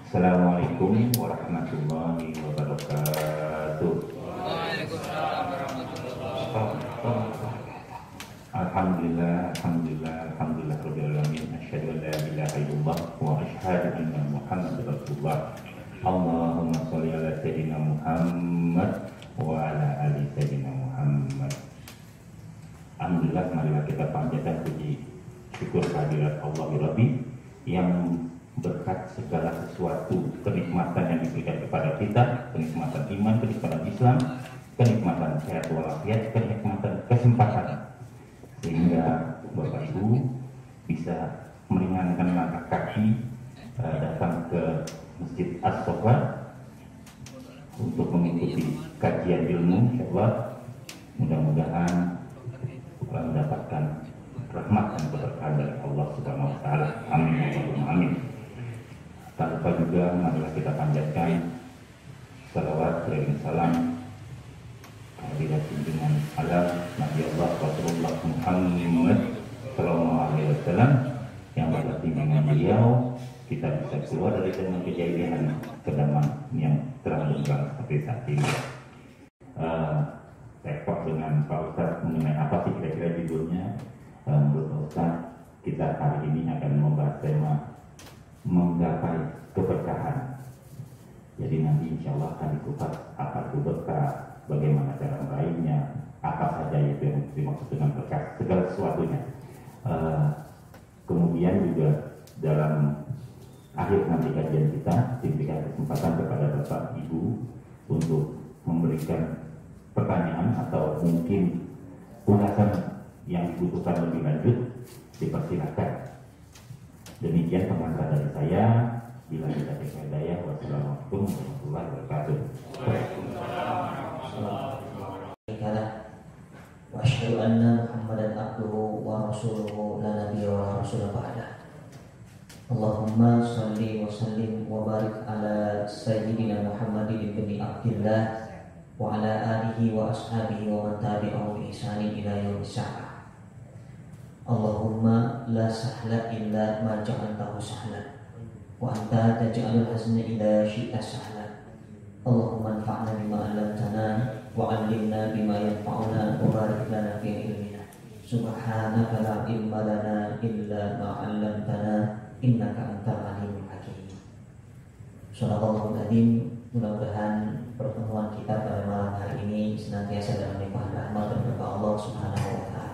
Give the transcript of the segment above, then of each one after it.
Assalamualaikum warahmatullahi wabarakatuh. Waalaikumsalam warahmatullahi wabarakatuh. Alhamdulillah rabbil alamin. Asyhadu an la ilaha illallah wa asyhadu anna Muhammadar Rasulullah. Allahumma shalli ala sayyidina Muhammad wa ala ali sayyidina Muhammad. Alhamdulillah, marilah kita panjatkan puji syukur kehadirat Allah Rabbi yang berkat segala sesuatu kenikmatan yang diberikan kepada kita, kenikmatan iman, kenikmatan Islam, kenikmatan sehat walafiat, kenikmatan kesempatan, sehingga Bapak Ibu bisa meringankan langkah kaki datang ke Masjid As-Sofa untuk mengikuti kajian ilmu. Insyaallah mudah-mudahan mendapatkan rahmat dan keberkahan dari Allah Subhanahu wa taala. Amin Allahumma amin. Tak lupa juga marilah kita panjatkan salawat dan salam kehadirat junjungan alam Nabi Allah Rasulullah Muhammad sallallahu alaihi wasallam yang pada bimbingan beliau kita bisa keluar dari zaman kejadian ke zaman yang terang benderang seperti saat ini. Repot dengan Pak Ustaz mengenai apa sih kira-kira judulnya. Menurut Pak Ustaz, kita hari ini akan membahas tema menggapai keberkahan. Jadi nanti insya Allah akan dikupas apa itu berkah, bagaimana cara meraihnya, apa saja yang dimaksud dengan berkah, segala sesuatunya. Kemudian juga dalam akhir nanti kajian kita diberikan kesempatan kepada Bapak Ibu untuk memberikan pertanyaan atau mungkin ulasan yang dibutuhkan lebih lanjut, dipersilakan. Demikian pengantar dari saya. Bila kita hidayah, wassalamualaikum warahmatullahi wabarakatuh. Wa asyhadu anna Muhammadan abduhu wa rasuluhu la nabiyya wa rasula ba'da. Allahumma shalli wa sallim wa barik ala sayyidina Muhammadin ibni Abdillah wa ala alihi wa ashabihi wa man tabi'ahu bi ihsanin ila yaumil sa'ah. Allahumma la sahla illa ma ja'altahu sahlan wa anta taj'alul hazna idza syi'ta sahlan. Allahumma anfa'na bima 'allamtana wa 'allimna bima yanfa'una wa barik lana fi ilmina. Subhanaka la ilma lana illa ma 'allamtana innaka antal alimul hakim. Shallallahul adzim. Mudah-mudahan pertemuan kita pada malam hari ini senantiasa dalam limpahan rahmat dan berkah Allah Subhanahu wa taala.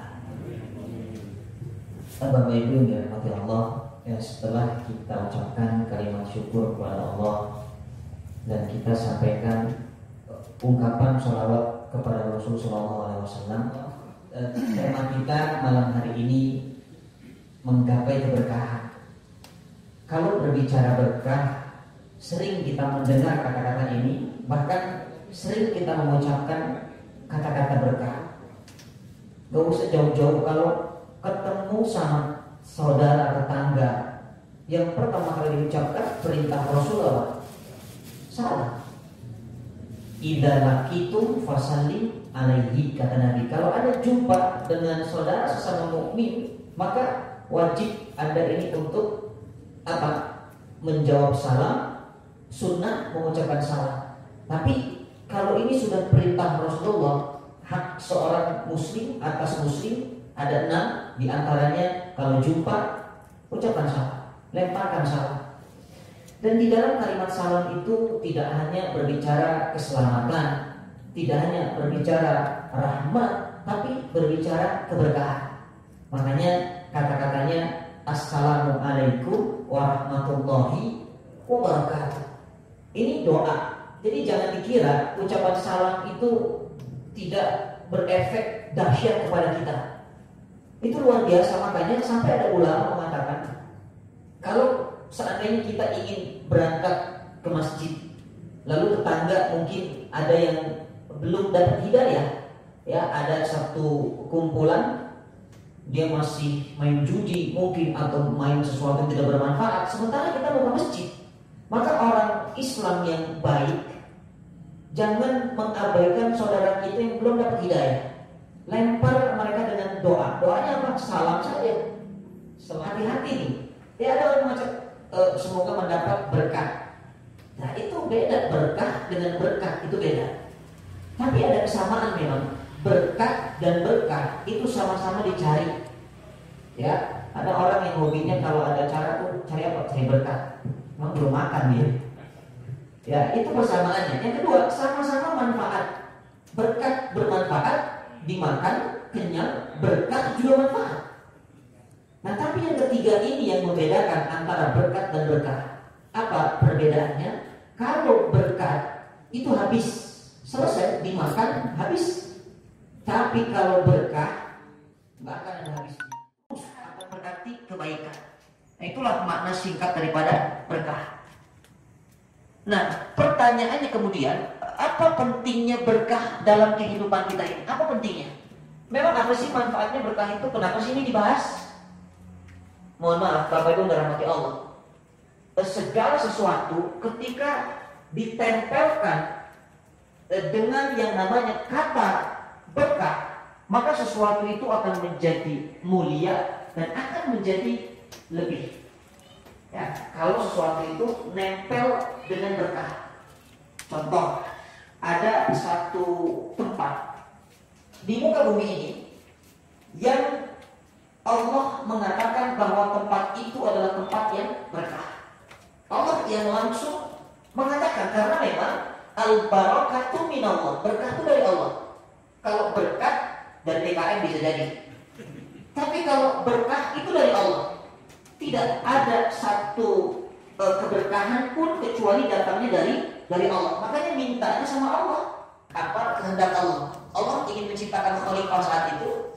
Bapak Ibu yang dirahmati Allah, setelah kita ucapkan kalimat syukur kepada Allah dan kita sampaikan ungkapan sholawat kepada Rasulullah SAW, tema kita malam hari ini menggapai keberkahan. Kalau berbicara berkah, sering kita mendengar kata-kata ini, bahkan sering kita mengucapkan kata-kata berkah. Gak usah jauh-jauh, kalau ketemu sama saudara tetangga, yang pertama kali diucapkan perintah Rasulullah, salah. Idza laqitum fasallim alaihi, kata Nabi. Kalau ada jumpa dengan saudara sesama mukmin, maka wajib Anda ini untuk apa? Menjawab salam, sunnah mengucapkan salam. Tapi kalau ini sudah perintah Rasulullah, hak seorang muslim atas muslim ada 6, di antaranya kalau jumpa ucapkan salam, lemparkan salam. Dan di dalam kalimat salam itu tidak hanya berbicara keselamatan, tidak hanya berbicara rahmat, tapi berbicara keberkahan. Makanya kata-katanya assalamualaikum warahmatullahi wabarakatuh. Ini doa. Jadi jangan dikira ucapan salam itu tidak berefek dahsyat kepada kita. Itu luar biasa. Makanya sampai ada ulama mengatakan, kalau seandainya kita ingin berangkat ke masjid, lalu tetangga mungkin ada yang belum dapat hidayah, ya, ada satu kumpulan dia masih main judi mungkin atau main sesuatu yang tidak bermanfaat, sementara kita mau ke masjid, maka orang Islam yang baik jangan mengabaikan saudara kita yang belum dapat hidayah. Lempar mereka dengan doa. Doanya apa? Salam saja. Hati-hati nih. Ya ada orang macam semoga mendapat berkah. Nah itu beda, berkah dengan berkah itu beda. Tapi ada kesamaan memang. Berkah dan berkah itu sama-sama dicari. Ya, ada orang yang hobinya kalau ada acara tuh cari apa? Cari berkah. Memang belum makan dia. Ya, itu persamaannya. Yang kedua, sama-sama manfaat. Berkah bermanfaat, dimakan, kenyang, berkah juga manfaat. Nah, tapi yang ketiga ini yang membedakan antara berkat dan berkah. Apa perbedaannya? Kalau berkat itu habis, selesai, dimakan, habis. Tapi kalau berkah nggak akan ada habisnya. Akan berarti kebaikan. Nah, itulah makna singkat daripada berkah. Nah, pertanyaannya kemudian, apa pentingnya berkah dalam kehidupan kita ini? Apa pentingnya? Memang apa sih manfaatnya berkah itu? Kenapa sih ini dibahas? Mohon maaf, Bapak Ibu dirahmati Allah. Segala sesuatu ketika ditempelkan dengan yang namanya kata berkah, maka sesuatu itu akan menjadi mulia dan akan menjadi lebih. Ya, kalau sesuatu itu nempel dengan berkah. Contoh, ada satu tempat di muka bumi ini yang Allah mengatakan bahwa tempat itu adalah tempat yang berkah. Allah yang langsung mengatakan, karena memang al-barakatu minallah, berkah itu dari Allah. Kalau berkat dari PKM bisa jadi. Tapi kalau berkah itu dari Allah. Tidak ada satu keberkahan pun kecuali datangnya dari Allah. Makanya mintanya sama Allah. Apa kehendak Allah? Allah ingin menciptakan khalifah saat itu.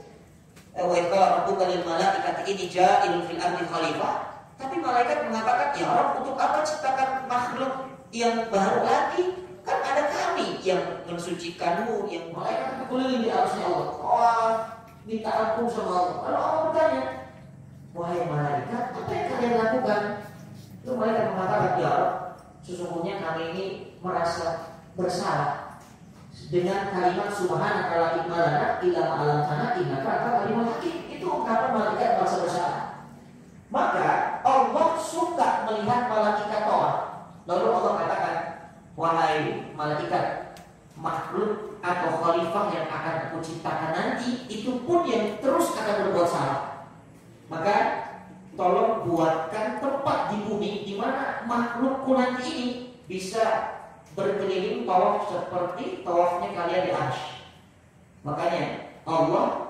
Wa qala rabbuka lil malaikati inni ja'ilun fil ardi khalifah. Tapi malaikat mengatakan, "Ya Rabb, untuk apa ciptakan makhluk yang baru lagi? Kan ada kami yang mensucikanmu." Yang malaikat berkeliling di arsy Allah. Wah, minta ampun sama Allah. Lalu Allah bertanya, "Wahai malaikat, apa yang kalian lakukan?" Lalu malaikat mengatakan, "Ya Rabb, sesungguhnya kami ini merasa bersalah dengan kalimat subhanaka la ilma lana illa ma 'allamtana innaka antal alimul hakim." Itu ungkapan malaikat merasa bersalah. Maka Allah suka melihat malaikat tawaf. Lalu Allah katakan, "Wahai malaikat, makhluk atau khalifah yang akan aku ciptakan nanti itu pun yang terus akan berbuat salah. Maka tolong buatkan tempat di bumi di mana makhlukku nanti ini bisa berkeliling tawaf seperti tawafnya kalian di arsy." Makanya Allah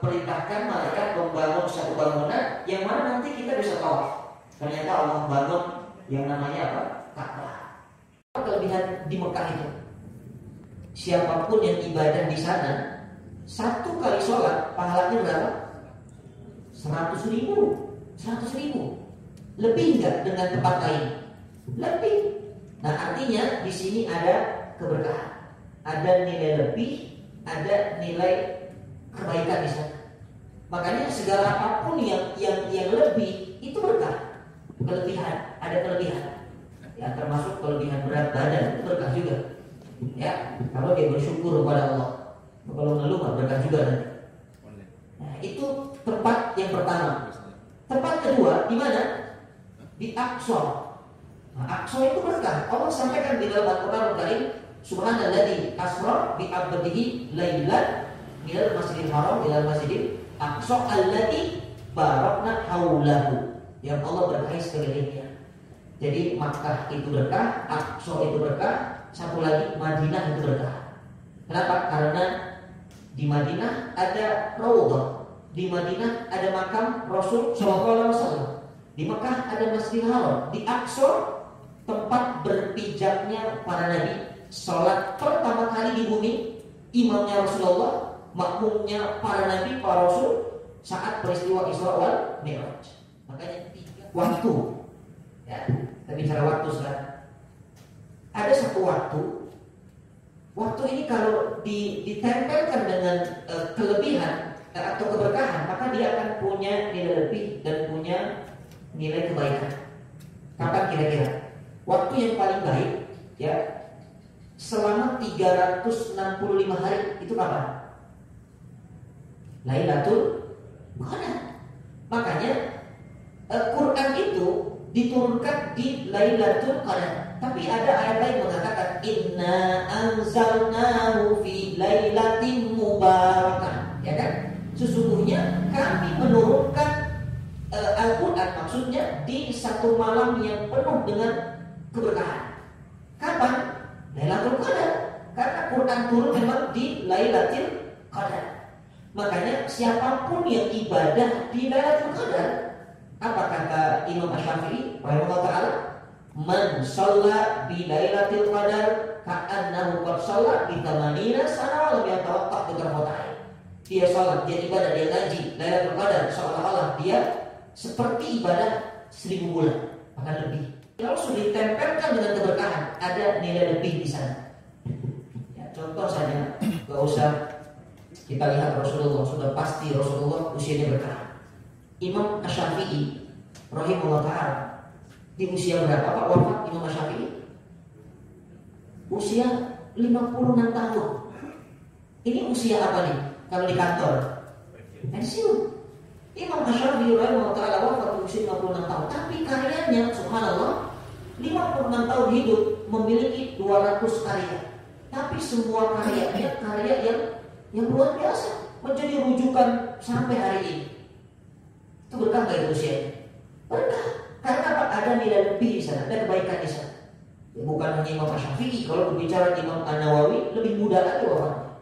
perintahkan malaikat membangun satu bangunan yang mana nanti kita bisa tawaf. Ternyata Allah bangun yang namanya apa? Ka'bah. Kelebihan di Mekah itu, siapapun yang ibadah di sana, satu kali sholat pahalanya berapa? 100.000. Lebih enggak dengan tempat lain? Lebih. Nah, artinya di sini ada keberkahan, ada nilai lebih, ada nilai kebaikan di sana. Makanya segala apapun yang lebih itu berkah. Kelebihan, ada kelebihan. Ya, termasuk kelebihan berat badan itu berkah juga. Ya, kalau dia bersyukur kepada Allah. Kalau ngeluh berkah juga nanti. Nah, itu tempat yang pertama. Tempat kedua di mana? Di Aqsa. Nah, Aqsa itu berkah. Allah sampaikan di dalam Al-Qur'an Al-Karim, subhanalladzi asra bi 'abdihi lailan minal masjidil haram ilal masjidil aqsa alladzi barakna haulahu. Yang Allah berkahi sekelilingnya. Jadi Makkah itu berkah, Aqsa itu berkah, satu lagi Madinah itu berkah. Kenapa? Karena di Madinah ada Raudhah, di Madinah ada makam Rasul sallallahu alaihi wasallam. Di Makkah ada Masjidil Haram, di Aqsa tempat berpijaknya para nabi. Salat pertama kali di bumi, imamnya Rasulullah, makmumnya para nabi, para rasul saat peristiwa Isra wal Mi'raj. Makanya 3 waktu. Ya, kita bicara waktu sekarang. Ada satu waktu. Waktu ini kalau ditempelkan dengan kelebihan atau keberkahan, maka dia akan punya nilai lebih dan punya nilai kebaikan. Kapan kira-kira? Waktu yang paling baik, ya, selama 365 hari itu kapan? Lailatul Qadar. Makanya Quran itu diturunkan di Lailatul Qadar. Tapi ada ayat lain mengatakan inna anzalnahu fi lailatin mubarakah. Ya kan? Sesungguhnya kami menurunkan Al-Quran maksudnya di satu malam yang penuh dengan keberkahan. Kapan? Lailatul Qadar. Karena Quran turun memang di Lailatul Qadar. Makanya siapapun yang ibadah di Lailatul Qadar, apa kata Imam Asy-Syafi'i rahimahullah taala, man shalla bi Lailatul Qadar ka'annahu qad shalla bi 80 sana wa lam yatawaqqaf bi tarfata'in. Dia salat, dia ibadah, dia ngaji Lailatul Qadar seolah-olah dia seperti ibadah 1000 bulan, bahkan lebih. Kalau sudah ditempelkan dengan keberkahan, ada nilai lebih di sana. Ya, contoh saja, gak usah kita lihat Rasulullah, sudah pasti Rasulullah usianya berkah. Imam Asy-Syafi'i rahimahullah taala di usia berapa Pak wafat Imam Asy-Syafi'i? Usia 56 tahun. Ini usia apa nih? Kalau di kantor pensiun. Imam Asy-Syafi'i rahimahullah taala wafat usia 56 tahun, tapi karyanya subhanallah 56 tahun hidup memiliki 200 karya. Tapi semua karyanya karya yang luar biasa, menjadi rujukan sampai hari ini. Itu berkah gak itu usianya? Berkah. Karena apa? Ada nilai lebih di sana, ada kebaikan di sana. Ya, bukan hanya Imam Asy-Syafi'i, kalau berbicara Imam An-Nawawi lebih muda lagi wafatnya.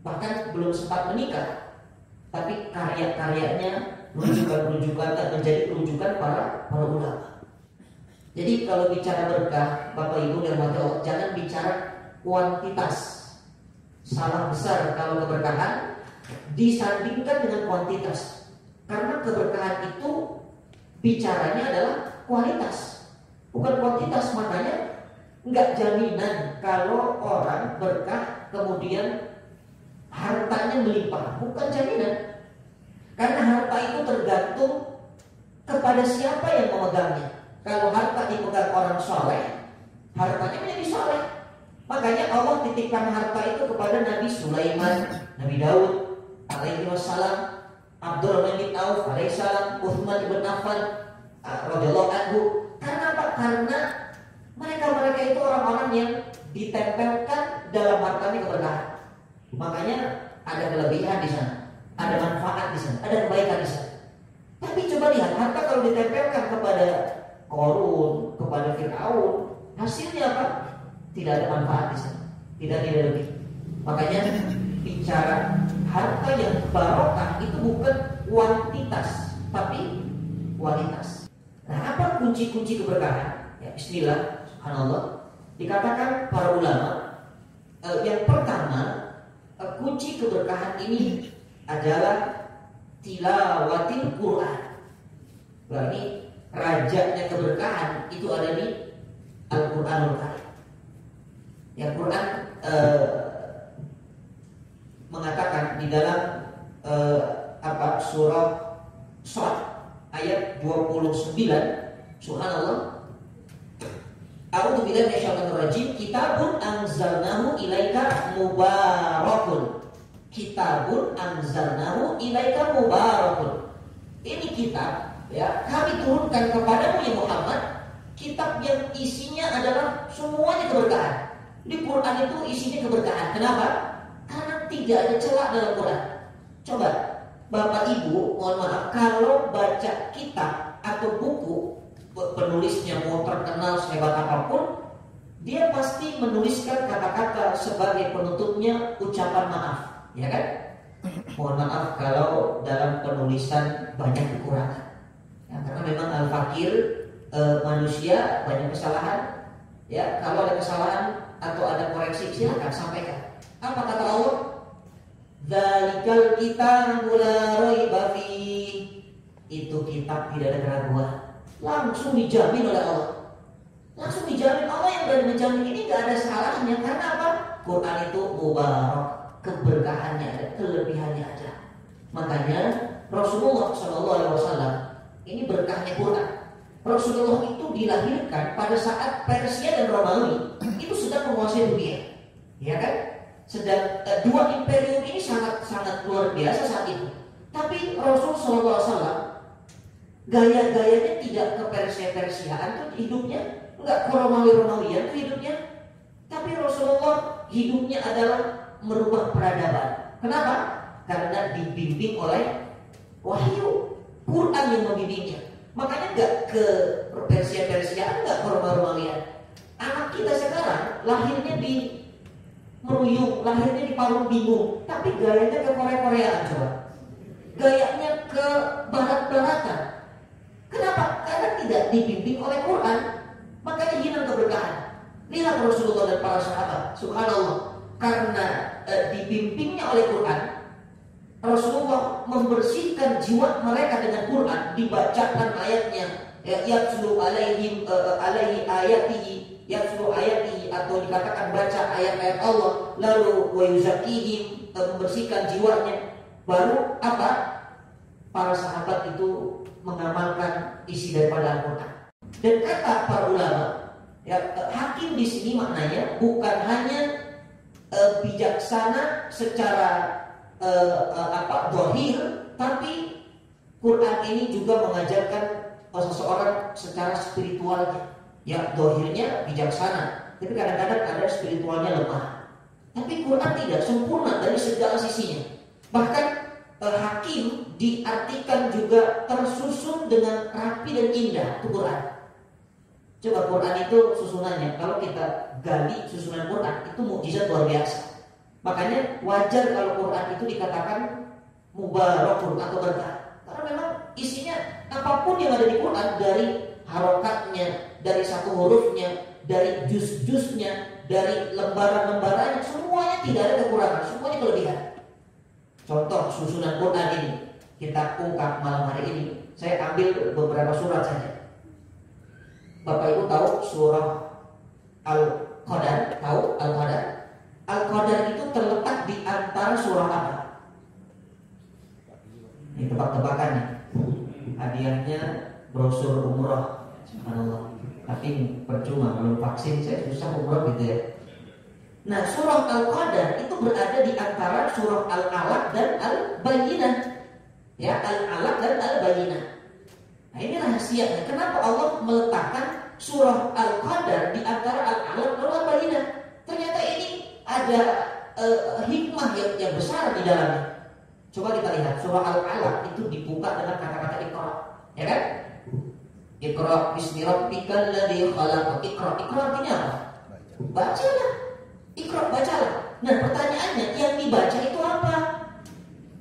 Bahkan belum sempat menikah, tapi karya-karyanya rujukan-rujukan menjadi rujukan para ulama. Jadi kalau bicara berkah, Bapak Ibu dan Allah, jangan bicara kuantitas. Salah besar kalau keberkahan disandingkan dengan kuantitas. Karena keberkahan itu bicaranya adalah kualitas, bukan kuantitas. Makanya nggak jaminan kalau orang berkah kemudian hartanya melimpah, bukan jaminan. Karena harta itu tergantung kepada siapa yang memegangnya. Kalau harta dipegang orang soleh, hartanya menjadi soleh. Makanya Allah titipkan harta itu kepada Nabi Sulaiman, Nabi Daud alaihi wassalam, Abdurrahman bin Auf alaihi salam, Utsman bin Affan radhiyallahu anhu. Karena apa? Karena mereka itu orang-orang yang ditempelkan dalam hartanya keberkahan. Makanya ada kelebihan di sana, ada manfaat di sana, ada kebaikan di sana. Tapi coba lihat, harta kalau ditempelkan kepada Qarun, kepada Fir'aun, hasilnya apa? Tidak ada manfaat di sana, tidak ada lebih. Makanya bicara harta yang barokah itu bukan kuantitas, tapi kualitas. Nah, apa kunci-kunci keberkahan? Ya, bismillah, subhanallah. Dikatakan para ulama, yang pertama, kunci keberkahan ini adalah tilawatil Quran. Berarti rajanya keberkahan itu ada di Al-Quranul Karim. Ya, Quran mengatakan di dalam surah Shad ayat 29, subhanallah, a'udzu billahi minasyaitonir rajim, kitabun anzalnahu ilaika mubarakun. Kitabun anzalnahu ilaika mubarakun. Ini kitab, ya, kami turunkan kepadamu ya Muhammad, kitab yang isinya adalah semuanya keberkahan. Di Quran itu isinya keberkahan. Kenapa? Karena tidak ada celah dalam Quran. Coba Bapak Ibu, mohon maaf, kalau baca kitab atau buku, penulisnya mau terkenal sehebat apapun, dia pasti menuliskan kata-kata sebagai penutupnya ucapan maaf, ya kan? Mohon maaf kalau dalam penulisan banyak kekurangan. Ya, karena memang al-fakir, manusia banyak kesalahan. Ya, kalau ada kesalahan atau ada koreksi silakan sampaikan. Apa kata Allah? Dzalikal kitabu la raiba fihi. Itu kitab tidak ada keraguan. Langsung dijamin oleh Allah. Langsung dijamin. Allah yang berani menjamin ini tidak ada salahnya. Karena apa? Quran itu mubarak, keberkahannya ada, kelebihannya ada. Makanya Rasulullah SAW ini berkahnya Quran. Rasulullah itu dilahirkan pada saat Persia dan Romawi itu sedang menguasai dunia, ya kan? Sedang dua imperium ini sangat luar biasa saat itu. Tapi Rasul SAW Gaya-gayanya tidak ke Persia-Persiaan tuh hidupnya, enggak ke Romawi-Romawian tuh hidupnya. Tapi Rasulullah hidupnya adalah merubah peradaban. Kenapa? Karena dibimbing oleh wahyu, Quran yang membimbingnya. Makanya enggak ke Persia-Persiaan, enggak ke Romawi-Romawian. Anak kita sekarang lahirnya di meruyung, lahirnya di Parung Bingung, tapi gayanya ke Korea-Koreaan coba. Gayanya ke barat-baratan. Kenapa? Karena tidak dibimbing oleh Quran. Makanya hilang keberkahan. Lihat Rasulullah dan para sahabat, subhanallah, karena dibimbingnya oleh Quran, Rasulullah membersihkan jiwa mereka dengan Quran, dibacakan ayatnya, yatslu alaihim alaihi ayatihi, yatslu ayatihi, atau dikatakan baca ayat-ayat Allah, lalu wa yuzakihim, membersihkan jiwanya. Baru apa? Para sahabat itu mengamalkan isi daripada Al-Quran. Dan kata para ulama, hakim di sini maknanya bukan hanya bijaksana secara zahir, tapi Quran ini juga mengajarkan seseorang secara spiritualnya. Ya, zahirnya bijaksana, tapi kadang-kadang ada spiritualnya lemah. Tapi Quran tidak sempurna dari segala sisinya. Bahkan hakim diartikan juga tersusun dengan rapi dan indah itu Quran. Coba Quran itu susunannya, kalau kita gali susunan Quran itu mukjizat luar biasa. Makanya wajar kalau Quran itu dikatakan mubarakun atau berkah. Karena memang isinya apapun yang ada di Quran, dari harokatnya, dari satu hurufnya, dari juz-juznya, dari lembaran-lembarannya, semuanya tidak ada kekurangan, semuanya kelebihan. Contoh susunan Quran ini kita ungkap malam hari ini. Saya ambil beberapa surat saja. Bapak Ibu tahu surah Al-Qadar? Tahu Al-Qadar? Al-Qadar itu terletak di antara surah apa? Ini tebak-tebakan nih. Hadiahnya brosur umroh. Subhanallah. Tapi percuma, belum vaksin saya susah umroh gitu ya. Nah, surah Al-Qadar itu berada di antara surah Al-Alaq dan Al-Bayyinah. Ya, Al-Alaq dan Al-Bayyinah. Nah, ini rahasianya. Kenapa Allah meletakkan surah Al-Qadar di antara Al-Alaq dan Al-Bayyinah? Ternyata ini ada hikmah yang besar di dalamnya. Coba kita lihat, surah Al-Alaq itu dibuka dengan kata-kata Iqra, ya kan? Iqra bismi rabbikal ladzi khalaq. Iqra artinya apa? Bacalah. Iqra, bacalah. Nah, pertanyaannya, yang dibaca itu apa?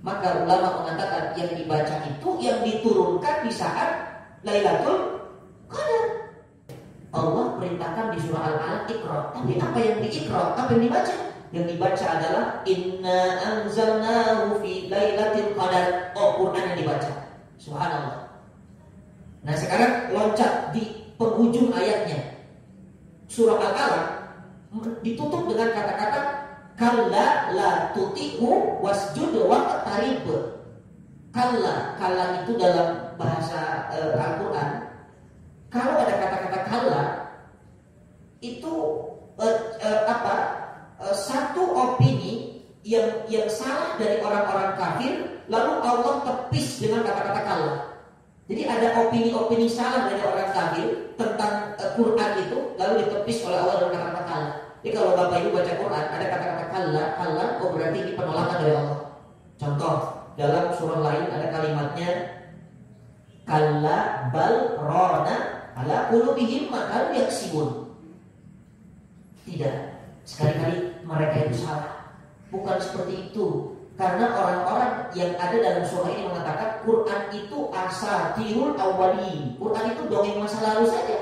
Maka ulama mengatakan yang dibaca itu yang diturunkan di saat Lailatul Qadar. Allah perintahkan di surah Al-Alaq Iqra. Tapi apa yang diiqra? Apa yang dibaca? Yang dibaca adalah inna anzalnahu fi lailatul qadar. Oh, Quran yang dibaca. Subhanallah. Nah, sekarang loncat di penghujung ayatnya. Surah Al-Alaq ditutup dengan kata-kata kalla la tuti'u wasjud waqtarib. Kalla itu dalam bahasa Al-Quran, kalau ada kata-kata kalla itu satu opini yang salah dari orang-orang kafir, lalu Allah tepis dengan kata-kata kalla. Jadi ada opini-opini salah dari orang kafir tentang Quran itu, lalu ditepis oleh Allah dengan kata-kata kalla. Jadi kalau Bapak Ibu baca Quran ada kata-kata kalla, oh berarti ini penolakan dari Allah. Contoh, dalam surah lain ada kalimatnya kalla bal rana ala qulubihim ma kanu yaksibun. Tidak, sekali-kali mereka itu salah. Bukan seperti itu. Karena orang-orang yang ada dalam surah ini mengatakan Quran itu asatirul awwalin. Quran itu dongeng masa lalu saja.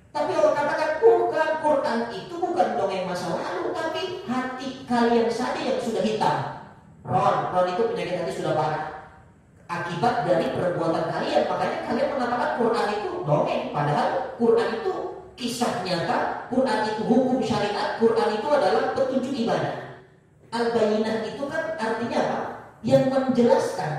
Tapi Allah katakan bukan, Quran itu bukan dongeng masa lalu, tapi hati kalian saja yang sudah hitam. Ron itu penyakit hati sudah parah. Akibat dari perbuatan kalian, makanya kalian mengatakan Quran itu dongeng. Padahal Quran itu kisah nyata, Quran itu hukum syariat, Quran itu adalah petunjuk ibadah. Al-Bayyinah itu kan artinya apa? Yang menjelaskan,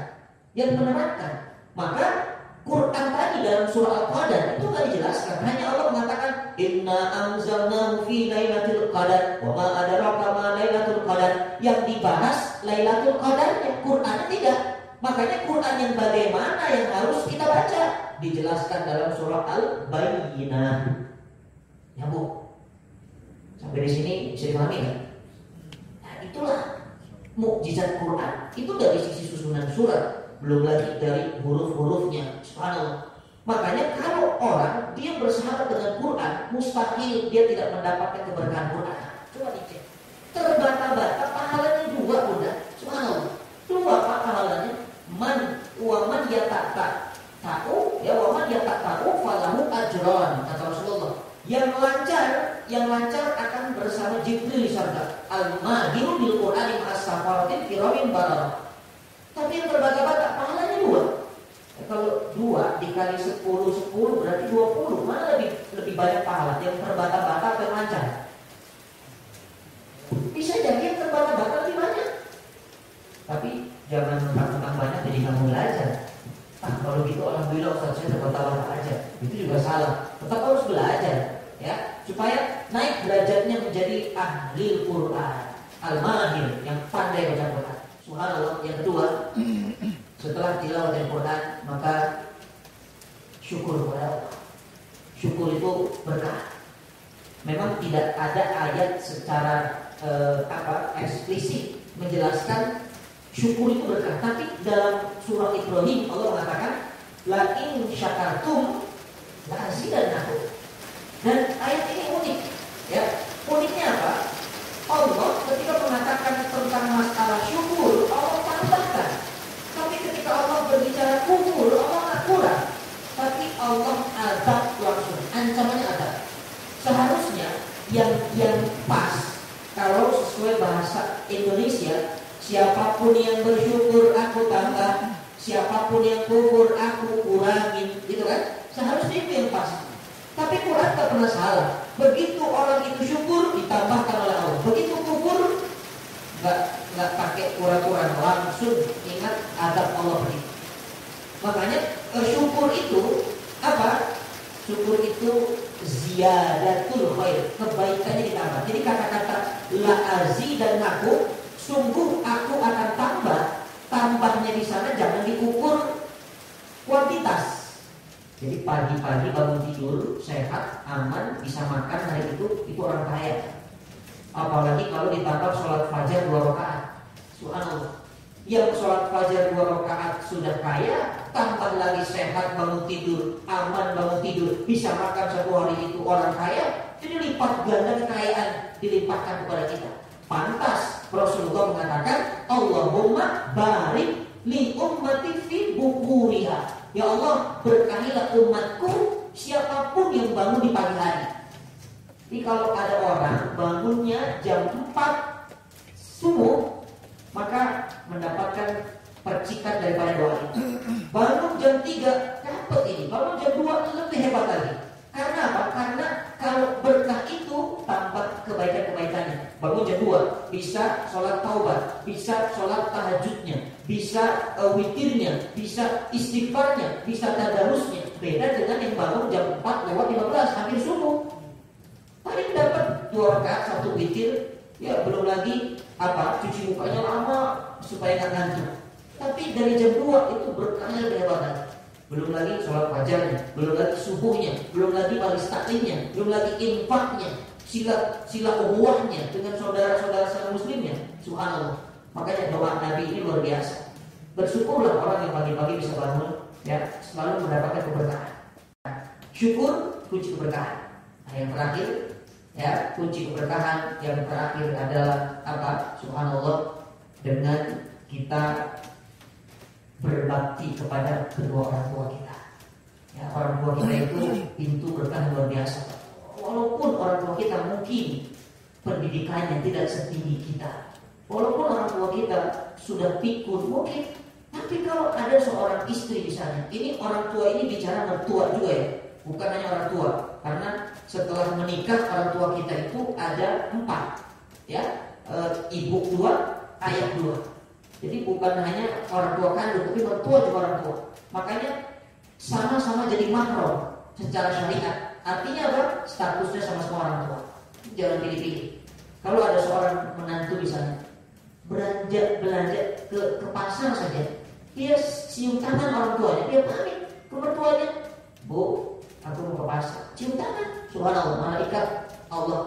yang menerangkan. Maka Quran tadi dalam surah Al-Qadar itu kan dijelaskan. Hanya Allah mengatakan inna anzalnahu fi lailatul qadar wa ma adraka ma lailatul qadar. Yang dibahas Lailatul Qadarnya, Qurannya tidak. Makanya Quran yang bagaimana yang harus kita baca dijelaskan dalam surah Al-Bayyinah. Ya Bu, sampai di sini bisa dipahami kan? Nah, itulah mukjizat Quran. Itu dari sisi susunan surat, belum lagi dari huruf-hurufnya. Subhanallah. Makanya kalau orang dia bersahabat dengan Quran, mustahil dia tidak mendapatkan keberkahan Quran. Coba dicek. Terbata-bata pahalanya dua, Bunda. Subhanallah. Dua pahalanya. Man wa man tahu ya wa man tahu falahu ajran, kata Rasulullah. Yang lancar akan bersama Jibril di surga. Al-mahiru bil Qur'ani ma'as-safaratin kiramin bararah. Tapi yang terbata-bata pahalanya dua. Ya, kalau 2 dikali 10 berarti 20. Mana lebih banyak pahala? Yang terbata-bata atau yang lancar? Bisa jadi yang terbata-bata lebih banyak. Tapi jangan mentang-mentang banyak jadi kamu belajar. Kalau gitu alhamdulillah Ustaz saya terbata-bata aja. Itu juga salah. Tetap harus belajar, ya, supaya naik derajatnya menjadi ahli Quran, al-mahir, yang pandai baca Quran. Subhanallah. Yang kedua, setelah tilawah Al-Quran, maka syukur kepada Allah. Syukur itu berkah. Memang tidak ada ayat secara eksplisit menjelaskan syukur itu berkah. Tapi dalam surah Ibrahim Allah mengatakan, la in syakartum la azidannakum. Dan ayat ini unik, ya. Uniknya apa? Allah ketika mengatakan tentang masalah syukur, Allah tambahkan. Tapi ketika Allah berbicara kufur, Allah nggak kurang. Tapi Allah azab langsung, ancamannya azab. Seharusnya yang pas, kalau sesuai bahasa Indonesia, siapapun yang bersyukur aku tambah, siapapun yang kufur aku kurangin, gitu kan? Seharusnya itu yang pas. Tapi Quran tak pernah salah. Begitu orang itu syukur ditambahkan oleh Allah. Begitu kufur nggak pakai kurang-kurang, langsung ingat adab Allah begitu. Makanya syukur itu apa? Syukur itu ziyadatul khair, kebaikannya ditambah. Jadi kata-kata la azidannakum, sungguh aku akan tambah. Tambahnya di sana jangan diukur kuantitas. Jadi pagi-pagi bangun tidur sehat, aman, bisa makan hari itu orang kaya. Apalagi kalau ditambah sholat fajar 2 rakaat. Subhanallah. Yang sholat fajar 2 rakaat sudah kaya, tambah lagi sehat, bangun tidur, aman, bangun tidur, bisa makan 1 hari itu orang kaya. Jadi lipat ganda kekayaan dilimpahkan kepada kita. Pantas Rasulullah mengatakan, Allahumma barik li ummati fi bukuriha. Ya Allah, berkahilah umatku siapapun yang bangun di pagi hari. Jadi kalau ada orang bangunnya jam 4 subuh, maka mendapatkan percikan daripada doa itu. Bangun jam 3 dapat ini. Bangun jam 2 lebih hebat lagi. Karena apa? Karena kalau berkah itu tambah kebaikan-kebaikannya. Bangun jam 2 bisa sholat taubat, bisa sholat tahajudnya, bisa witirnya, bisa istighfarnya, bisa tadarusnya. Beda dengan yang bangun jam 4:15 hampir subuh. Paling dapat 2 rakaat 1 witir, ya belum lagi cuci mukanya lama supaya nggak ngantuk. Tapi dari jam 2 itu berkahnya lebih hebat. Belum lagi sholat fajarnya, belum lagi subuhnya, belum lagi baris taklimnya, belum lagi infaknya, sila ukhuwahnya dengan saudara-saudara sama muslimnya. Subhanallah. Makanya doa Nabi ini luar biasa. Bersyukurlah orang yang pagi-pagi bisa bangun, ya, selalu mendapatkan keberkahan. Syukur kunci keberkahan. Nah, yang terakhir, ya, kunci keberkahan yang terakhir adalah apa? Subhanallah, dengan kita berbakti kepada kedua orang tua kita. Ya, orang tua kita itu pintu berkah luar biasa. Walaupun orang tua kita mungkin pendidikannya tidak setinggi kita, walaupun orang tua kita sudah pikun mungkin, tapi kalau ada seorang istri di sana, ini orang tua ini bicara mertua juga ya, bukan hanya orang tua. Karena setelah menikah orang tua kita itu ada 4, ya, ibu 2, ayah 2. Jadi bukan hanya orang tua kandung, tapi mertua juga orang tua. Makanya sama-sama jadi mahram secara syariat. Artinya apa? Statusnya sama-sama orang tua. Jangan pilih-pilih. Kalau ada seorang menantu misalnya belanja ke pasar saja, Dia cium tangan orang tuanya, dia pamit ke mertuanya, Bu, aku mau ke pasar, cium tangan. Subhanallah, malaikat Allah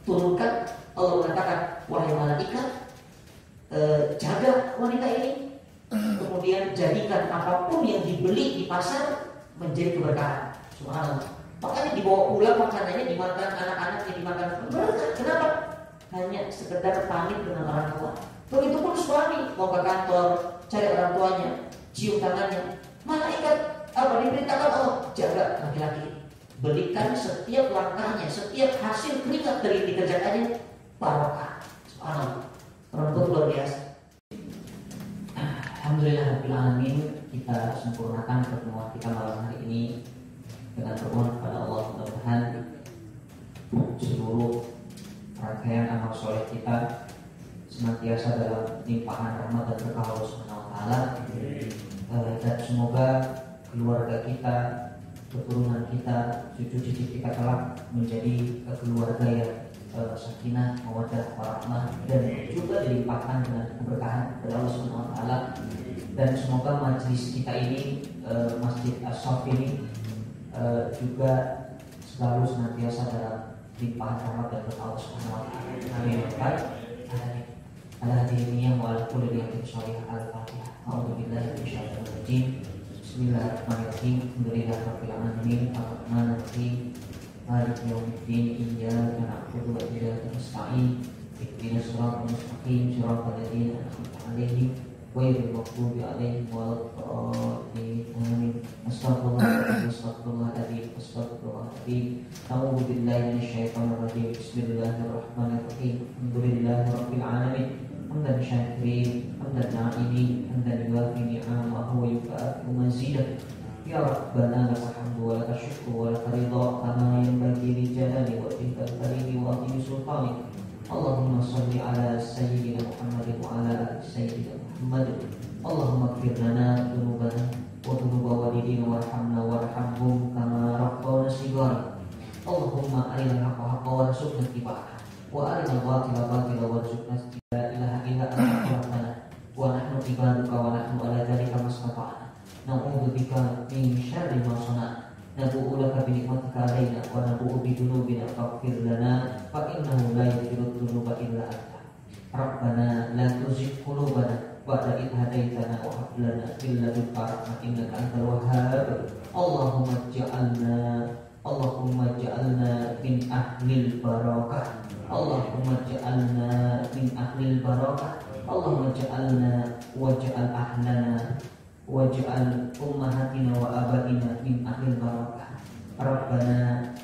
turunkan, Allah mengatakan, wahai malaikat, jaga wanita ini, kemudian jadikan apapun yang dibeli di pasar menjadi keberkahan. Subhanallah. Makanya dibawa pulang makanannya, dimakan anak-anaknya, dimakan berkah. Kenapa? Hanya sekedar pamit dengan orang tua. Begitu pun suami mau ke kantor, cari orang tuanya, cium tangannya. Malaikat diberitakan Allah, jaga laki-laki, belikan setiap langkahnya, setiap hasil keringat dari dikerjakannya barokah. Subhanallah. Orang tua luar biasa. Alhamdulillahirabbil alamin, kita sempurnakan pertemuan kita malam hari ini dengan bermohon kepada Allah, mudah-mudahan seluruh rangkaian amal soleh kita senantiasa dalam limpahan rahmat dan berkah Allah Subhanahu wa taala. Dan semoga keluarga kita, keturunan kita, cucu-cucu kita kelak menjadi keluarga yang sakinah, mawaddah, warahmah, dan juga dilimpahkan dengan keberkahan dari Allah Subhanahu wa taala. Dan semoga majelis kita ini, Masjid As-Saff ini juga selalu senantiasa dalam limpahan rahmat dan berkah Allah Subhanahu wa taala. Amin. Ala hadirin wa ala kulli niyatin shalihah. Al-Fatihah. A'udzubillahi minasyaitonir rajim. Bismillahirrahmanirrahim. Alhamdulillahirabbil alamin. Arrahmanir rahim. Maliki yaumiddin. Iyyaka na'budu wa iyyaka nasta'in. Ihdinas siratal mustaqim. Shiratal ladzina an'amta 'alaihim ghairil maghdubi 'alaihim waladdallin. Amin. Astagfirullahaladzim. A'udzu billahi minasyaitonir rajim. Bismillahirrahmanirrahim. Alhamdulillahirabbil alamin. Hamdan syakirin, hamdan na'imin, hamdan yuwafi ni'amahu wa yukafi'u mazidah. Ya Rabbana lakal hamdu wa lakal syukru wa lakal ridha kama yanbaghi li jalali wajhikal karim wa 'azimi sultanik. Allahumma shalli ala sayyidina Muhammadin wa ala ali sayyidina Muhammad. Allahumma ighfir lana dzunubana wa dzunuba walidina warhamna warhamhum kama rabbawna shighara. Allahumma arinal haqqa haqqan warzuqna ittiba'ah wa arinal batila batila warzuqna ijtinaba. La ilaha illa anta rabbana wa nahnu ibaduka wa nahnu ala dzalika mastata'na. Na'udzu bika min syarri ma sana'na. Nabu'u laka bi ni'matika 'alaina wa nabu'u bi dzunubina faghfir lana fa innahu la yaghfiru dzunuba illa anta. Rabbana la tuzigh qulubana ba'da idh hadaitana wa hab lana min ladunka rahmatan innaka antal wahhab. Allahumma ja'alna min ahlil barakah. Allahumma ja'alna min ahlil barakah. Allahumma ja'alna waj'al ahlana waj'al ummahatina wa abaina min ahlil barakah. Rabbana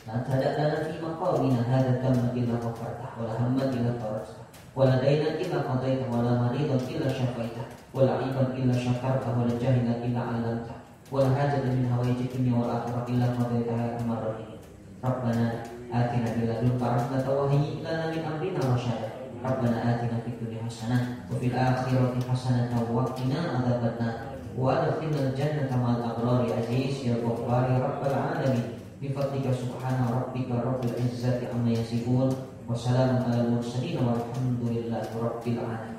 la tada'lana fi maqamina hadha dhamma illa ghafartah wa la hamma illa farajtah wa la dayna illa qadaitah wa la maridan illa syafaitah wa la 'iban illa syakartah wa la jahilan illa 'allamtah wa la hajatan min hawaijid dunya wal akhirah illa qadaitah ya arhamar rahimin. Rabbana atina min ladunka rahmatan wa hayyi' lana min amrina rasyada. Rabbana atina fid dunya hasanah wa fil akhirati hasanah wa qina adzabannar wa adkhilnal jannata ma'al abrari aziz ya ghaffar ya rabbal alamin. Bi fadlika subhana rabbika rabbil izzati amma yasifun wa salamun alal mursalin walhamdulillahi rabbil alamin.